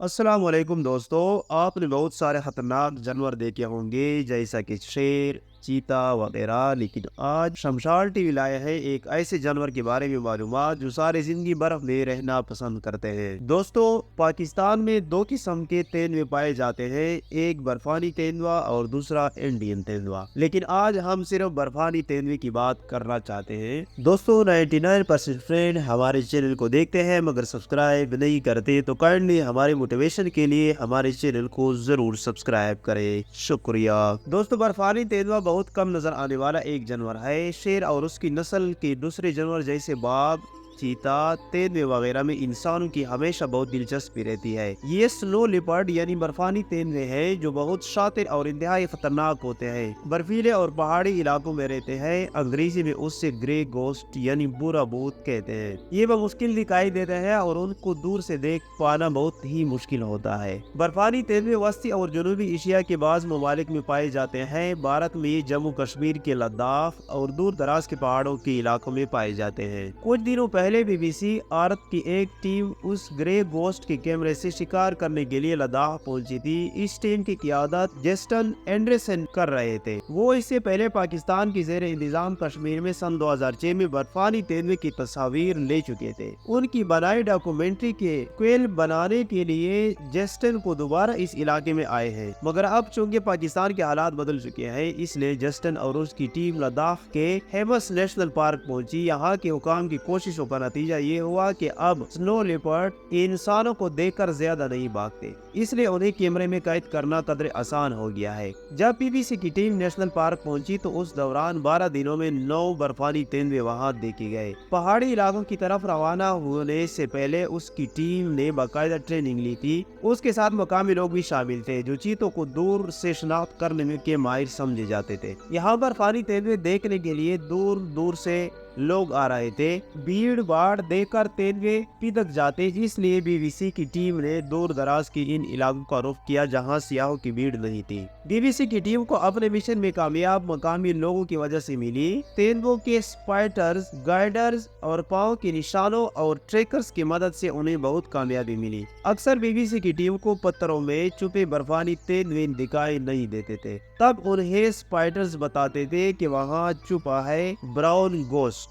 अस्सलाम वालेकुम दोस्तों। आपने बहुत सारे खतरनाक जानवर देखे होंगे जैसा कि शेर, चीता वगैरह, लेकिन आज शमशाल टीवी लाए हैं एक ऐसे जानवर के बारे में मालूमात जो सारी जिंदगी बर्फ में रहना पसंद करते हैं। दोस्तों, पाकिस्तान में दो किस्म के तेंदुए पाए जाते हैं, एक बर्फानी तेंदुआ और दूसरा इंडियन तेंदुआ। लेकिन आज हम सिर्फ बर्फानी तेंदुए की बात करना चाहते हैं। दोस्तों, 99% फ्रेंड हमारे चैनल को देखते हैं मगर सब्सक्राइब नहीं करते, तो काइंडली हमारे मोटिवेशन के लिए हमारे चैनल को जरूर सब्सक्राइब करें, शुक्रिया। दोस्तों, बर्फानी तेंदुआ बहुत कम नजर आने वाला एक जानवर है। शेर और उसकी नस्ल के दूसरे जानवर जैसे बाघ, चीता, तेंदुए वगैरह में इंसानों की हमेशा बहुत दिलचस्पी रहती है। ये स्नो लिपर्ड यानी बर्फानी तेंदुए हैं जो बहुत शातिर और इंतहाई खतरनाक होते हैं। बर्फीले और पहाड़ी इलाकों में रहते हैं। अंग्रेजी में उससे ग्रे गोस्ट यानी बुरा भूत कहते हैं। ये मुश्किल दिखाई देते हैं और उनको दूर से देख पाना बहुत ही मुश्किल होता है। बर्फानी तेंदुए वस्ती और जनूबी एशिया के बाज़ ममालिक में पाए जाते हैं। भारत में ये जम्मू कश्मीर के लद्दाख और दूर दराज के पहाड़ों के इलाकों में पाए जाते हैं। कुछ दिनों पहले बीबीसी भारत की एक टीम उस ग्रे गोस्ट के कैमरे से शिकार करने के लिए लद्दाख पहुंची थी। इस टीम की क़ियादत जेस्टन एंडरसन कर रहे थे। वो इससे पहले पाकिस्तान की ज़ेर इंतजाम कश्मीर में सन 2006 में बर्फानी तेंदुए की तस्वीर ले चुके थे। उनकी बनाई डॉक्यूमेंट्री के क्वेल बनाने के लिए जेस्टन को दोबारा इस इलाके में आए हैं, मगर अब चूंकि पाकिस्तान के हालात बदल चुके हैं, इसलिए जेस्टन और उसकी टीम लद्दाख के हेमस नेशनल पार्क पहुंची। यहाँ के हुकाम की कोशिशों का नतीजा ये हुआ कि अब स्नो लिपर्ड इंसानों को देखकर ज्यादा नहीं भागते, इसलिए उन्हें कैमरे में कैद करना कदर आसान हो गया है। जब बीबीसी की टीम नेशनल पार्क पहुंची तो उस दौरान 12 दिनों में 9 बर्फानी तेंदुए वहां देखे गए। पहाड़ी इलाकों की तरफ रवाना होने से पहले उसकी टीम ने बाकायदा ट्रेनिंग ली थी। उसके साथ मकामी लोग भी शामिल थे जो चीतों को दूर से शनाख्त करने में के माहिर समझे जाते थे। यहाँ बर्फानी तेंदुए देखने के लिए दूर दूर से लोग आ रहे थे। भीड़ भाड़ देखकर तेंदुए पिदक जाते, इसलिए बीबीसी की टीम ने दूर दराज के इन इलाकों का रुख किया जहां सियाहों की भीड़ नहीं थी। बीबीसी की टीम को अपने मिशन में कामयाब मकामी लोगों की वजह से मिली। तेंदुओं के स्पाइटर्स, गाइडर्स और पाँव के निशानों और ट्रैकर्स की मदद से उन्हें बहुत कामयाबी मिली। अक्सर बीबीसी की टीम को पत्थरों में छुपे बर्फानी तेंदुए दिखाई नहीं देते थे, तब उन्हें स्पाइटर्स बताते थे कि वहाँ छुपा है ब्राउन गोस्ट।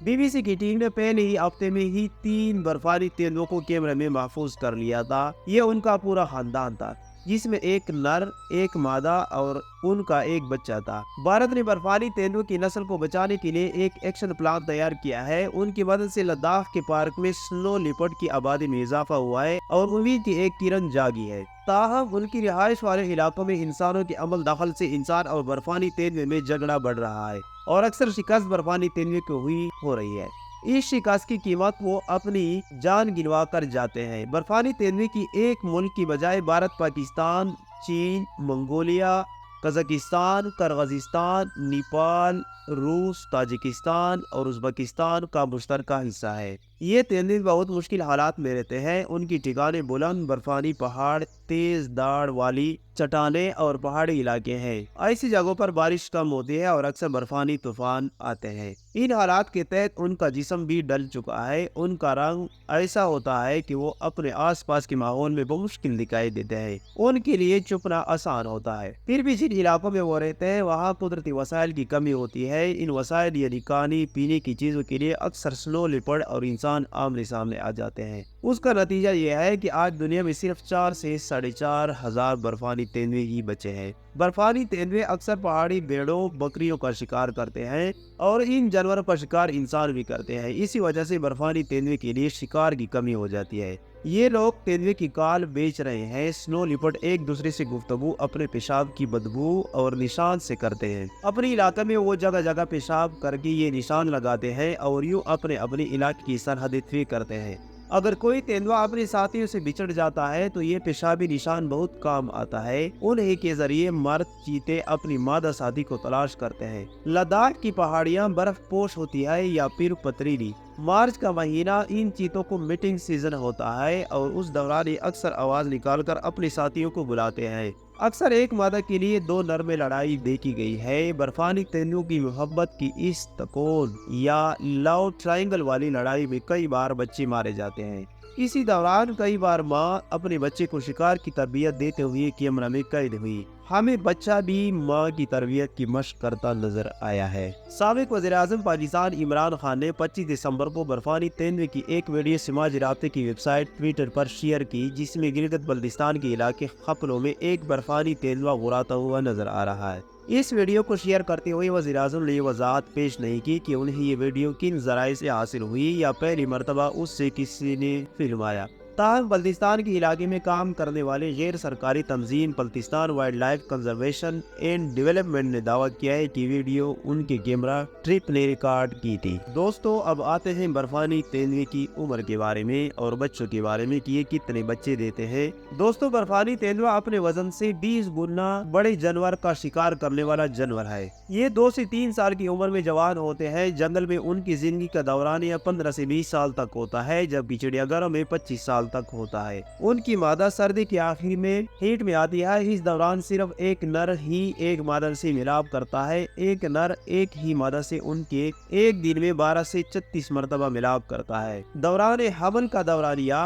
बीबीसी की टीम ने पहले ही हफ्ते में ही 3 बर्फानी तेंदुओं को कैमरे में महफूज कर लिया था। ये उनका पूरा खानदान था जिसमें एक नर, एक मादा और उनका एक बच्चा था। भारत ने बर्फानी तेंदुए की नस्ल को बचाने के लिए एक एक्शन प्लान तैयार किया है। उनकी मदद से लद्दाख के पार्क में स्नो लिपर्ड की आबादी में इजाफा हुआ है और उम्मीद की एक किरण जागी है। ताहम उनकी रिहाइश वाले इलाकों में इंसानों के अमल दखल से इंसान और बर्फानी तेंदुए में झगड़ा बढ़ रहा है और अक्सर शिकस्त बर्फानी तेंदुए को हुई हो रही है। इस शिकस्त की कीमत वो अपनी जान गिनवा कर जाते हैं। बर्फानी तेंदुए की एक मुल्क की बजाय भारत, पाकिस्तान, चीन, मंगोलिया, कजाकिस्तान, किर्गिस्तान, नेपाल, रूस, ताजिकिस्तान और उज़्बेकिस्तान का मुश्तरका हिस्सा है। ये तेंदुए बहुत मुश्किल हालात में रहते हैं। उनकी ठिकाने बुलंद बर्फानी पहाड़, तेज दाढ़ वाली चट्टानें और पहाड़ी इलाके हैं। ऐसी जगहों पर बारिश कम होती है और अक्सर बर्फानी तूफान आते हैं। इन हालात के तहत उनका जिस्म भी डल चुका है। उनका रंग ऐसा होता है कि वो अपने आसपास के माहौल में मुश्किल दिखाई देते हैं। उनके लिए छुपना आसान होता है। फिर भी जिन इलाकों में वो रहते हैं वहाँ कुदरती वसाइल की कमी होती है। इन वसाइल यानी खाने पीने की चीजों के लिए अक्सर स्नो लिपर्ड और इंसान आमने सामने आ जाते हैं। उसका नतीजा यह है कि आज दुनिया में सिर्फ 4 से 4.5 हजार बर्फानी तेंदुए ही बचे हैं। बर्फानी तेंदुए अक्सर पहाड़ी भेड़ों, बकरियों का शिकार करते हैं और इन जानवरों का शिकार इंसान भी करते हैं। इसी वजह से बर्फानी तेंदुए के लिए शिकार की कमी हो जाती है। ये लोग तेंदुए की काल बेच रहे हैं। स्नो लिपर्ड एक दूसरे से गुफ्तगू अपने पेशाब की बदबू और निशान से करते हैं। अपने इलाके में वो जगह जगह पेशाब करके ये निशान लगाते हैं और यूं अपने अपने इलाके की सरहदें तय करते हैं। अगर कोई तेंदुआ अपने साथियों से बिछड़ जाता है तो ये पेशाबी निशान बहुत काम आता है। उन्हीं के जरिए मर्द चीते अपनी मादा साथी को तलाश करते हैं। लद्दाख की पहाड़ियां बर्फ पोश होती है या फिर पथरीली। मार्च का महीना इन चीतों को मीटिंग सीजन होता है और उस दौरान ये अक्सर आवाज निकालकर अपने साथियों को बुलाते हैं। अक्सर एक मादा के लिए 2 नर में लड़ाई देखी गई है। बर्फानी तेंदुओं की मोहब्बत की इस तकोन या लव ट्रायंगल वाली लड़ाई में कई बार बच्चे मारे जाते हैं। इसी दौरान कई बार माँ अपने बच्चे को शिकार की तरबियत देते हुए कैमरा में कैद हुई। हमें बच्चा भी माँ की तरबियत की मशक करता नजर आया है। साबिक वज़ीर-ए-आज़म पाकिस्तान इमरान खान ने 25 दिसंबर को बर्फानी तेंदुए की एक वीडियो समाजी राब्ते की वेबसाइट ट्विटर पर शेयर की, जिसमें गिलगित बल्तिस्तान के इलाके खपलों में एक बर्फानी तेंदुआ उड़ाता हुआ नजर आ रहा है। इस वीडियो को शेयर करते हुए वज़ीर-ए-आज़म ने वजाहत पेश नहीं की कि उन्हें ये वीडियो किन ज़राए से हासिल हुई या पहली मरतबा उससे किसी ने फिल्माया। ताहम बल्तिस्तान के इलाके में काम करने वाले गैर सरकारी तंजीम Baltistan wildlife conservation and development ने दावा किया है कि वीडियो उनके कैमरा ट्रिप ने रिकॉर्ड की थी। दोस्तों, अब आते हैं बर्फानी तेंदुए की उम्र के बारे में और बच्चों के बारे में कि ये कितने बच्चे देते हैं। दोस्तों, बर्फानी तेंदुआ अपने वजन से 20 गुना बड़े जानवर का शिकार करने वाला जानवर है। ये 2 से 3 साल की उम्र में जवान होते हैं। जंगल में उनकी जिंदगी का दौरानिया 15 से 20 साल तक होता है, जबकि चिड़ियाघरों में 25 साल तक होता है। उनकी मादा सर्दी के आखिर में हीट में आती है। इस दौरान सिर्फ एक नर ही एक मादा से मिलाप करता है। एक नर एक ही मादा से उनके एक दिन में 12 से 36 मरतबा मिलाप करता है। दौरान हमल का दौरानिया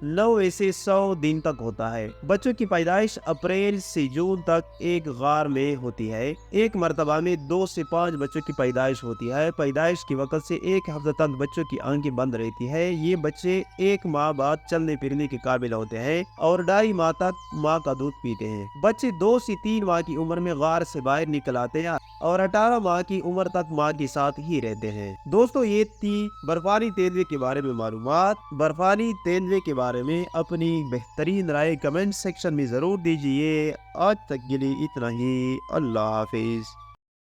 9 से 100 दिन तक होता है। बच्चों की पैदाइश अप्रैल से जून तक एक गार में होती है। एक मरतबा में 2 से 5 बच्चों की पैदाइश होती है। पैदाइश के वक्त से एक हफ्ते तक बच्चों की आंखें बंद रहती है। ये बच्चे 1 माह बाद चलने फिरने के काबिल होते हैं और 2.5 माह तक माँ का दूध पीते हैं। बच्चे 2 से 3 माह की उम्र में गार से बाहर निकल आते हैं और 18 माह की उम्र तक माँ के साथ ही रहते हैं। दोस्तों, ये थी बर्फानी तेंदुए के बारे में मालूमात। बर्फानी तेंदुए के बारे में अपनी बेहतरीन राय कमेंट सेक्शन में जरूर दीजिए। आज तक के लिए इतना ही। अल्लाह हाफिज।